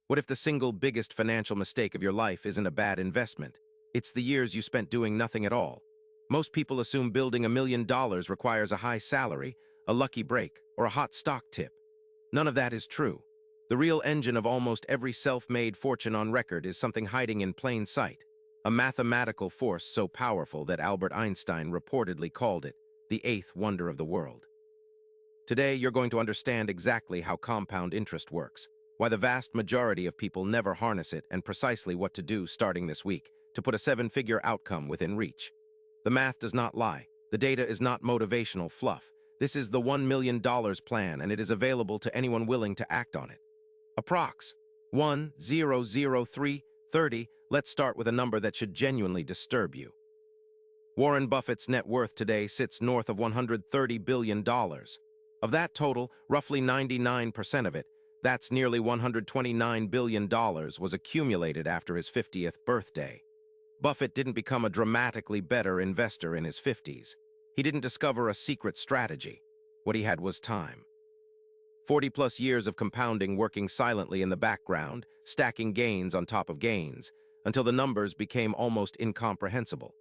What if the single biggest financial mistake of your life isn't a bad investment? It's the years you spent doing nothing at all. Most people assume building $1 million requires a high salary, a lucky break, or a hot stock tip. None of that is true. The real engine of almost every self-made fortune on record is something hiding in plain sight, a mathematical force so powerful that Albert Einstein reportedly called it the eighth wonder of the world. Today, you're going to understand exactly how compound interest works, why the vast majority of people never harness it, and precisely what to do starting this week to put a seven-figure outcome within reach. The math does not lie. The data is not motivational fluff. This is the $1 million plan, and it is available to anyone willing to act on it. Approx. 1,003,30. Let's start with a number that should genuinely disturb you. Warren Buffett's net worth today sits north of $130 billion. Of that total, roughly 99% of it, that's nearly $129 billion, was accumulated after his 50th birthday. Buffett didn't become a dramatically better investor in his 50s. He didn't discover a secret strategy. What he had was time. 40-plus years of compounding, working silently in the background, stacking gains on top of gains, until the numbers became almost incomprehensible.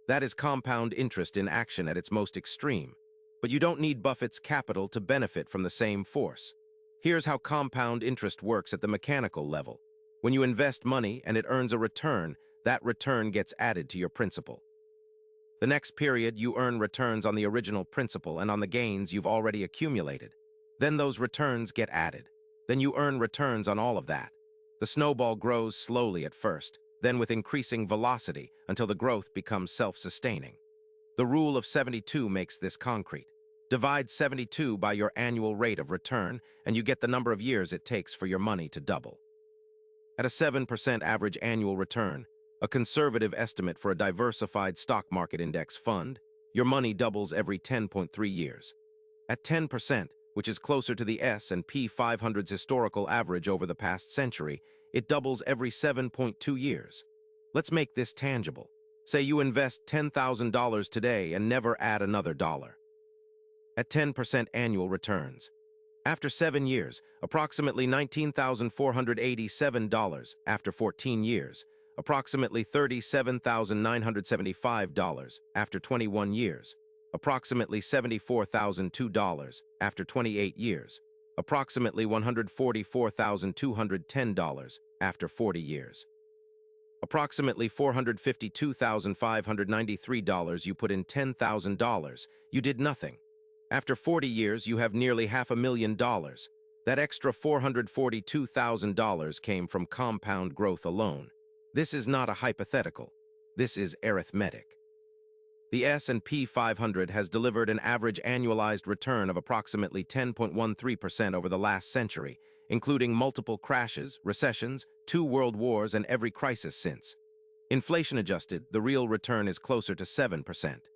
That is compound interest in action at its most extreme. But you don't need Buffett's capital to benefit from the same force. Here's how compound interest works at the mechanical level. When you invest money and it earns a return, that return gets added to your principal. The next period, you earn returns on the original principal and on the gains you've already accumulated. Then those returns get added. Then you earn returns on all of that. The snowball grows slowly at first, then with increasing velocity until the growth becomes self-sustaining. The rule of 72 makes this concrete. Divide 72 by your annual rate of return, and you get the number of years it takes for your money to double. At a 7% average annual return, a conservative estimate for a diversified stock market index fund, your money doubles every 10.3 years. At 10%, which is closer to the S&P 500's historical average over the past century, it doubles every 7.2 years. Let's make this tangible. Say you invest $10,000 today and never add another dollar. At 10% annual returns. After 7 years, approximately $19,487. After 14 years, approximately $37,975. After 21 years, approximately $74,002. After 28 years, approximately $144,210. After 40 years. Approximately $452,593. You put in $10,000. You did nothing. After 40 years, you have nearly $500,000. That extra $442,000 came from compound growth alone. This is not a hypothetical. This is arithmetic. The S&P 500 has delivered an average annualized return of approximately 10.13% over the last century, including multiple crashes, recessions, 2 world wars, and every crisis since. Inflation-adjusted, the real return is closer to 7%.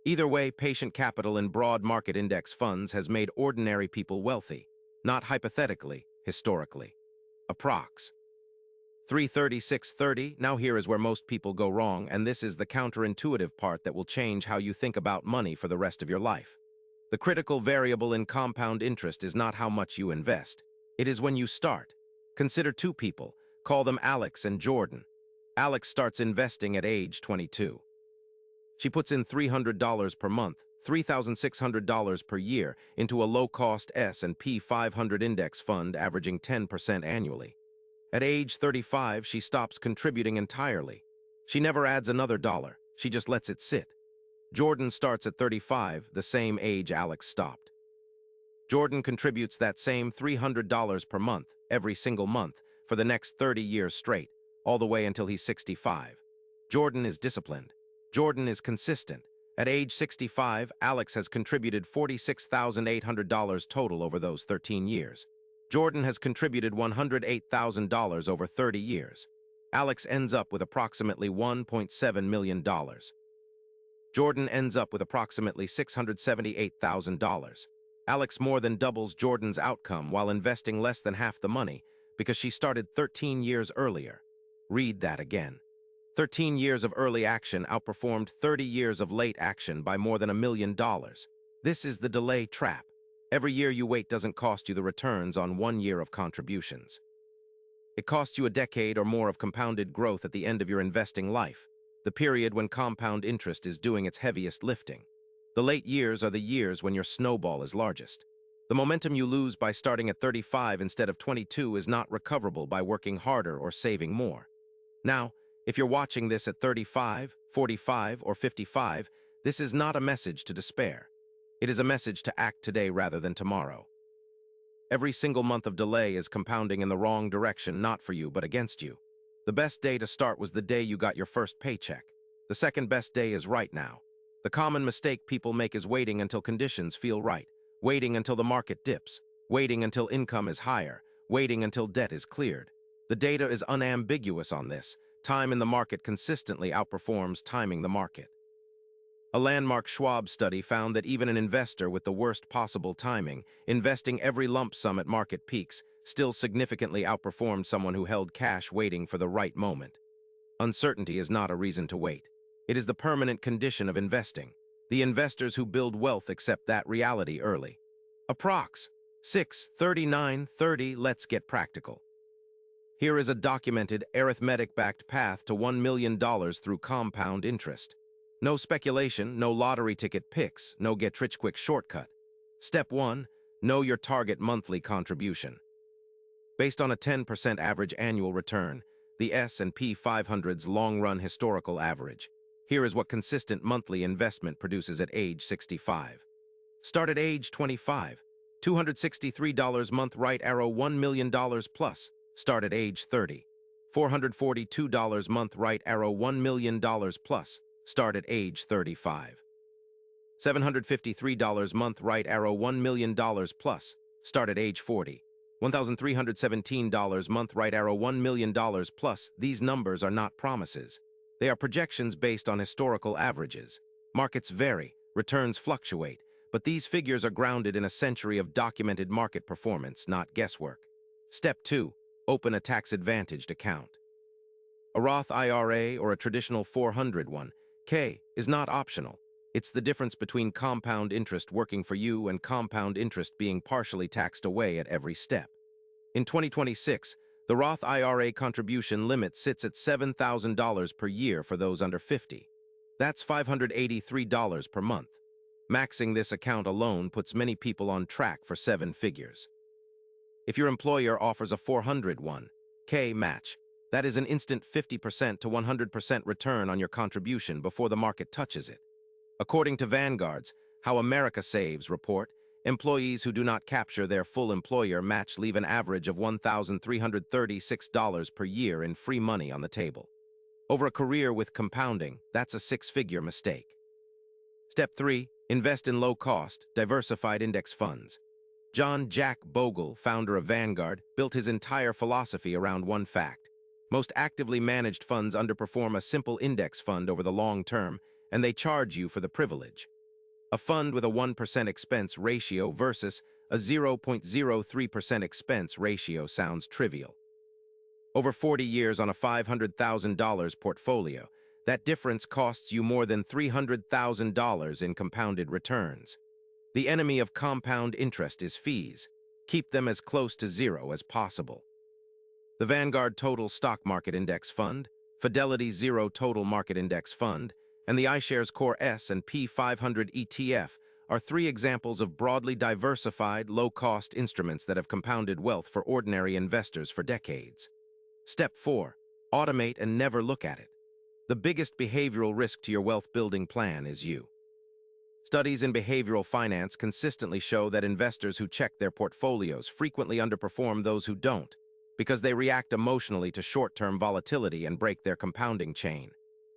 Either way, patient capital in broad market index funds has made ordinary people wealthy, not hypothetically, historically. Approx. 336.30. Now here is where most people go wrong, and this is the counterintuitive part that will change how you think about money for the rest of your life. The critical variable in compound interest is not how much you invest. It is when you start. Consider 2 people. Call them Alex and Jordan. Alex starts investing at age 22. She puts in $300 per month, $3,600 per year, into a low-cost S&P 500 index fund averaging 10% annually. At age 35, she stops contributing entirely. She never adds another dollar. She just lets it sit. Jordan starts at 35, the same age Alex stopped. Jordan contributes that same $300 per month, every single month, for the next 30 years straight, all the way until he's 65. Jordan is disciplined. Jordan is consistent. At age 65, Alex has contributed $46,800 total over those 13 years. Jordan has contributed $108,000 over 30 years. Alex ends up with approximately $1.7 million. Jordan ends up with approximately $678,000. Alex more than doubles Jordan's outcome while investing less than half the money because she started 13 years earlier. Read that again. 13 years of early action outperformed 30 years of late action by more than $1 million. This is the delay trap. Every year you wait doesn't cost you the returns on 1 year of contributions. It costs you a decade or more of compounded growth at the end of your investing life, the period when compound interest is doing its heaviest lifting. The late years are the years when your snowball is largest. The momentum you lose by starting at 35 instead of 22 is not recoverable by working harder or saving more. Now, if you're watching this at 35, 45, or 55, this is not a message to despair. It is a message to act today rather than tomorrow. Every single month of delay is compounding in the wrong direction, not for you, but against you. The best day to start was the day you got your first paycheck. The second best day is right now. The common mistake people make is waiting until conditions feel right, waiting until the market dips, waiting until income is higher, waiting until debt is cleared. The data is unambiguous on this. Time in the market consistently outperforms timing the market. A landmark Schwab study found that even an investor with the worst possible timing, investing every lump sum at market peaks, still significantly outperformed someone who held cash waiting for the right moment. Uncertainty is not a reason to wait. It is the permanent condition of investing. The investors who build wealth accept that reality early. Approx. 63930. Let's get practical. Here is a documented, arithmetic-backed path to $1 million through compound interest. No speculation, no lottery ticket picks, no get-rich-quick shortcut. Step 1. Know your target monthly contribution. Based on a 10% average annual return, the S&P 500's long-run historical average, here is what consistent monthly investment produces at age 65. Start at age 25. $263 month, right arrow, $1 million plus. Start at age 30. $442 month, right arrow, $1 million plus. Start at age 35. $753 month, right arrow, $1 million plus. Start at age 40. $1,317 month, right arrow, $1 million plus. These numbers are not promises. They are projections based on historical averages. Markets vary, returns fluctuate, but these figures are grounded in a century of documented market performance, not guesswork. Step 2. Open a tax-advantaged account. A Roth IRA or a traditional 401(k) is not optional. It's the difference between compound interest working for you and compound interest being partially taxed away at every step. In 2026, the Roth IRA contribution limit sits at $7,000 per year for those under 50. That's $583 per month. Maxing this account alone puts many people on track for 7 figures. If your employer offers a 401(k) match, that is an instant 50% to 100% return on your contribution before the market touches it. According to Vanguard's How America Saves report, employees who do not capture their full employer match leave an average of $1,336 per year in free money on the table. Over a career with compounding, that's a 6-figure mistake. Step 3. Invest in low-cost, diversified index funds. John Jack Bogle, founder of Vanguard, built his entire philosophy around one fact. Most actively managed funds underperform a simple index fund over the long term, and they charge you for the privilege. A fund with a 1% expense ratio versus a 0.03% expense ratio sounds trivial. Over 40 years on a $500,000 portfolio, that difference costs you more than $300,000 in compounded returns. The enemy of compound interest is fees. Keep them as close to zero as possible. The Vanguard Total Stock Market Index Fund, Fidelity Zero Total Market Index Fund, and the iShares Core S&P 500 ETF are 3 examples of broadly diversified, low-cost instruments that have compounded wealth for ordinary investors for decades. Step 4. Automate and never look at it. The biggest behavioral risk to your wealth-building plan is you. Studies in behavioral finance consistently show that investors who check their portfolios frequently underperform those who don't, because they react emotionally to short-term volatility and break their compounding chain.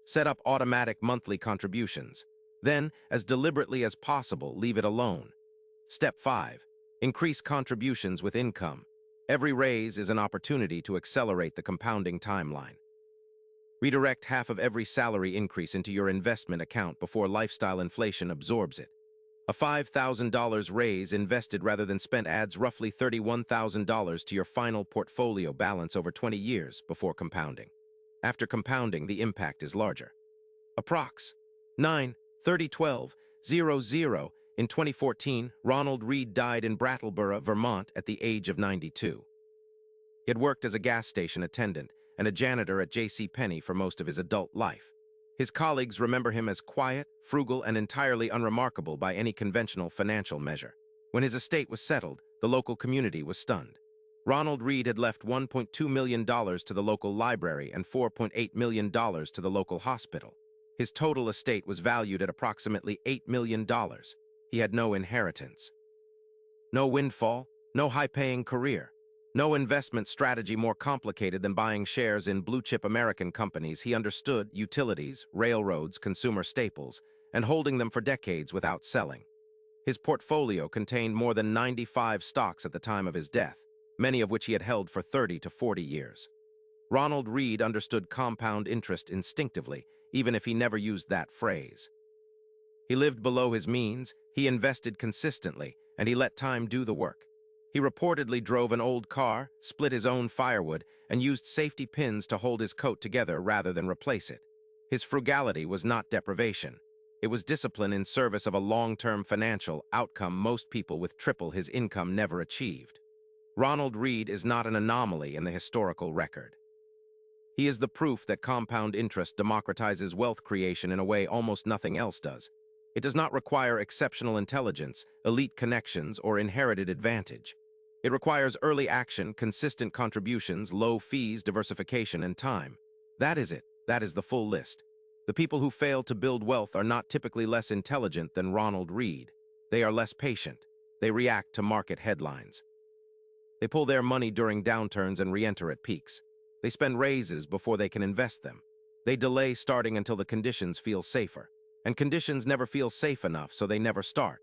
Set up automatic monthly contributions. Then, as deliberately as possible, leave it alone. Step 5. Increase contributions with income. Every raise is an opportunity to accelerate the compounding timeline. Redirect half of every salary increase into your investment account before lifestyle inflation absorbs it. A $5,000 raise invested rather than spent adds roughly $31,000 to your final portfolio balance over 20 years before compounding. After compounding, the impact is larger. Approx. 9/30/12/00. In 2014, Ronald Read died in Brattleboro, Vermont at the age of 92. He had worked as a gas station attendant and a janitor at J.C. Penney for most of his adult life. His colleagues remember him as quiet, frugal, and entirely unremarkable by any conventional financial measure. When his estate was settled, the local community was stunned. Ronald Reed had left $1.2 million to the local library and $4.8 million to the local hospital. His total estate was valued at approximately $8 million. He had no inheritance. No windfall, no high-paying career, no investment strategy more complicated than buying shares in blue-chip American companies. He understood utilities, railroads, consumer staples, and holding them for decades without selling. His portfolio contained more than 95 stocks at the time of his death, many of which he had held for 30 to 40 years. Ronald Reed understood compound interest instinctively, even if he never used that phrase. He lived below his means, he invested consistently, and he let time do the work. He reportedly drove an old car, split his own firewood, and used safety pins to hold his coat together rather than replace it. His frugality was not deprivation. It was discipline in service of a long-term financial outcome most people with triple his income never achieved. Ronald Reed is not an anomaly in the historical record. He is the proof that compound interest democratizes wealth creation in a way almost nothing else does. It does not require exceptional intelligence, elite connections, or inherited advantage. It requires early action, consistent contributions, low fees, diversification, and time. That is it. That is the full list. The people who fail to build wealth are not typically less intelligent than Ronald Reed. They are less patient. They react to market headlines. They pull their money during downturns and re-enter at peaks. They spend raises before they can invest them. They delay starting until the conditions feel safer. And conditions never feel safe enough, so they never start.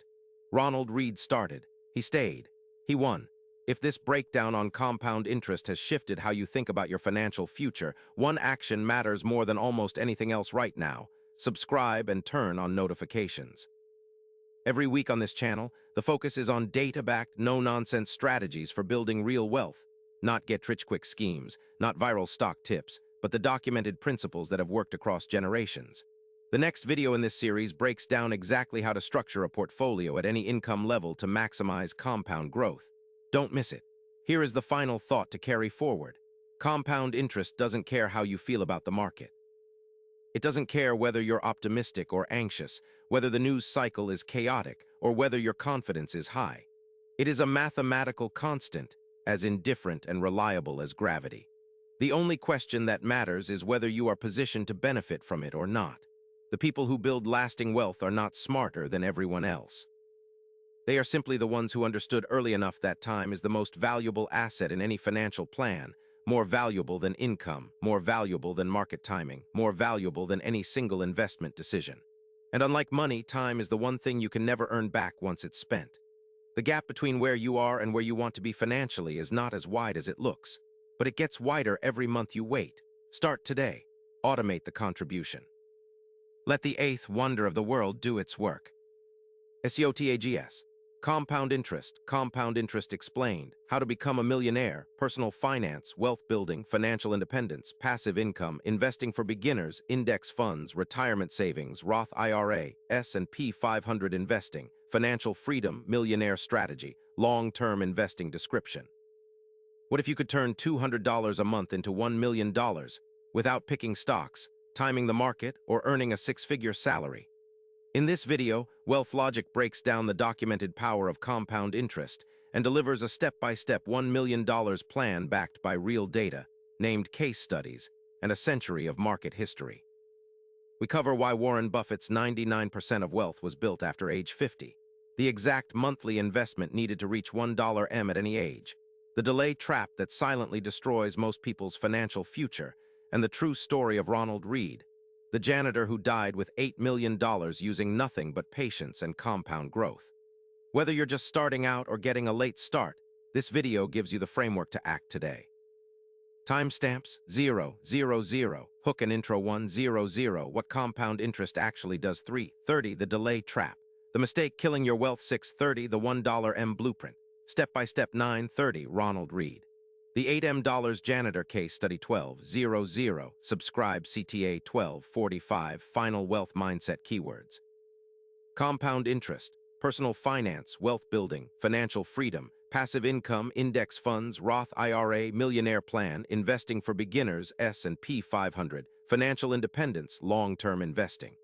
Ronald Reed started. He stayed. He won. If this breakdown on compound interest has shifted how you think about your financial future, one action matters more than almost anything else right now. Subscribe and turn on notifications. Every week on this channel, the focus is on data-backed, no-nonsense strategies for building real wealth. Not get-rich-quick schemes, not viral stock tips, but the documented principles that have worked across generations. The next video in this series breaks down exactly how to structure a portfolio at any income level to maximize compound growth. Don't miss it. Here is the final thought to carry forward. Compound interest doesn't care how you feel about the market. It doesn't care whether you're optimistic or anxious, whether the news cycle is chaotic, or whether your confidence is high. It is a mathematical constant, as indifferent and reliable as gravity. The only question that matters is whether you are positioned to benefit from it or not. The people who build lasting wealth are not smarter than everyone else. They are simply the ones who understood early enough that time is the most valuable asset in any financial plan, more valuable than income, more valuable than market timing, more valuable than any single investment decision. And unlike money, time is the one thing you can never earn back once it's spent. The gap between where you are and where you want to be financially is not as wide as it looks, but it gets wider every month you wait. Start today. Automate the contribution. Let the eighth wonder of the world do its work. SEOTAGS. Compound interest explained, how to become a millionaire, personal finance, wealth building, financial independence, passive income, investing for beginners, index funds, retirement savings, Roth IRA, S&P 500 investing, financial freedom, millionaire strategy, long-term investing description. What if you could turn $200 a month into $1 million without picking stocks, timing the market, or earning a six-figure salary? In this video, Wealth Logic breaks down the documented power of compound interest and delivers a step-by-step $1 million plan backed by real data, named case studies, and a century of market history. We cover why Warren Buffett's 99% of wealth was built after age 50, the exact monthly investment needed to reach $1 at any age, the delay trap that silently destroys most people's financial future, and the true story of Ronald Reed, the janitor who died with $8 million using nothing but patience and compound growth. Whether you're just starting out or getting a late start, this video gives you the framework to act today. Timestamps 000, hook and intro 100, what compound interest actually does 330, the delay trap, the mistake killing your wealth 630, the $1 blueprint, step-by-step 930, Ronald Reed. The $8 janitor case study 1200, subscribe CTA 1245, final wealth mindset keywords. Compound interest, personal finance, wealth building, financial freedom, passive income, index funds, Roth IRA, millionaire plan, investing for beginners, S&P 500, financial independence, long-term investing.